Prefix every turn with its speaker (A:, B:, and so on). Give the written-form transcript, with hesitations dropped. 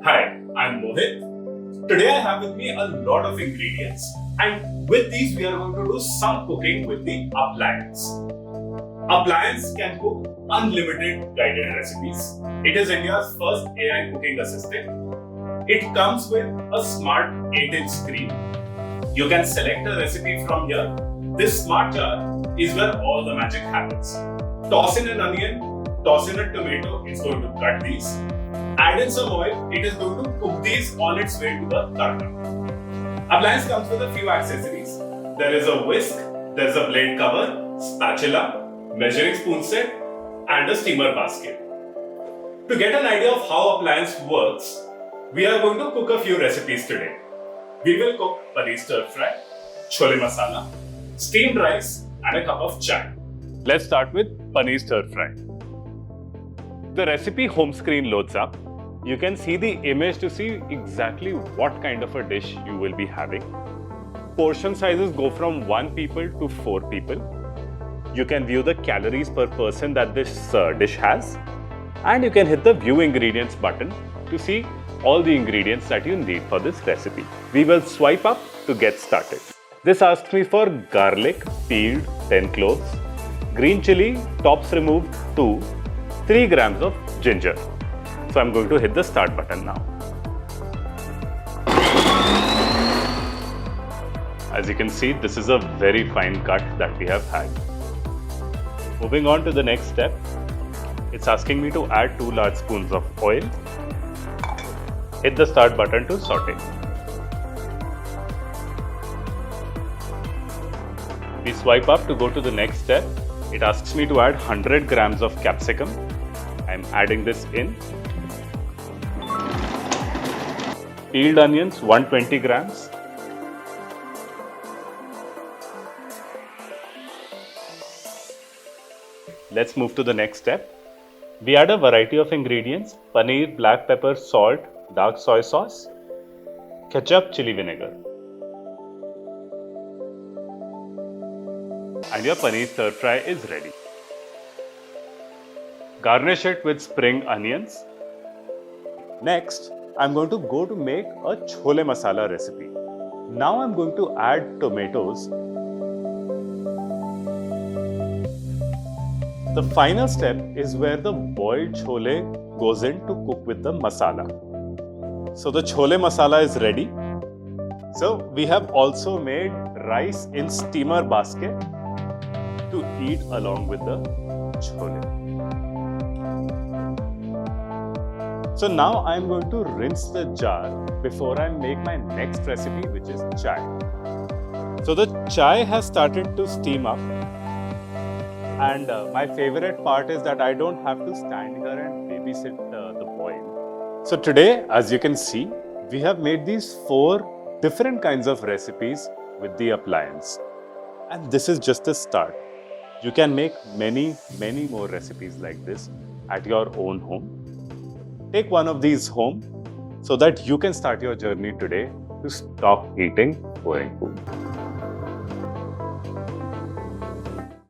A: Hi, I'm Mohit. Today I have with me a lot of ingredients, and with these we are going to do some cooking with the appliance. Appliance can cook unlimited guided recipes. It is India's first AI cooking assistant. It comes with a smart 8-inch screen. You can select a recipe from here. This smart jar is where all the magic happens. Toss in an onion, toss in a tomato, it's going to cut these. Add in some oil, it is going to cook these on its way to the tarka. Appliance comes with a few accessories. There is a whisk, there is a blade cover, spatula, measuring spoon set, and a steamer basket. To get an idea of how appliance works, we are going to cook a few recipes today. We will cook paneer stir fry, chole masala, steamed rice, and a cup of chai. Let's start with paneer stir fry. The recipe home screen loads up. You can see the image to see exactly what kind of a dish you will be having. Portion sizes go from 1 people to 4 people. You can view the calories per person that this dish has. And you can hit the view ingredients button to see all the ingredients that you need for this recipe. We will swipe up to get started. This asks me for garlic, peeled 10 cloves, green chili, tops removed 2, 3 grams of ginger. So I'm going to hit the start button now. As you can see, this is a very fine cut that we have had. Moving on to the next step, it's asking me to add 2 large spoons of oil. Hit the start button to saute. We swipe up to go to the next step. It asks me to add 100 grams of capsicum. I'm adding this in. Peeled onions 120 grams. Let's move to the next step. We add a variety of ingredients: paneer, black pepper, salt, dark soy sauce, ketchup, chili vinegar. And your paneer stir fry is ready. Garnish it with spring onions. Next, I'm going to go to make a chole masala recipe. Now I'm going to add tomatoes. The final step is where the boiled chole goes in to cook with the masala. So the chole masala is ready. So we have also made rice in steamer basket to eat along with the chole. So now I am going to rinse the jar before I make my next recipe, which is chai. So the chai has started to steam up, and my favorite part is that I don't have to stand here and babysit the boil. So today, as you can see, we have made these 4 different kinds of recipes with the appliance. And this is just the start. You can make many more recipes like this at your own home. Take one of these home so that you can start your journey today to stop eating foreign food.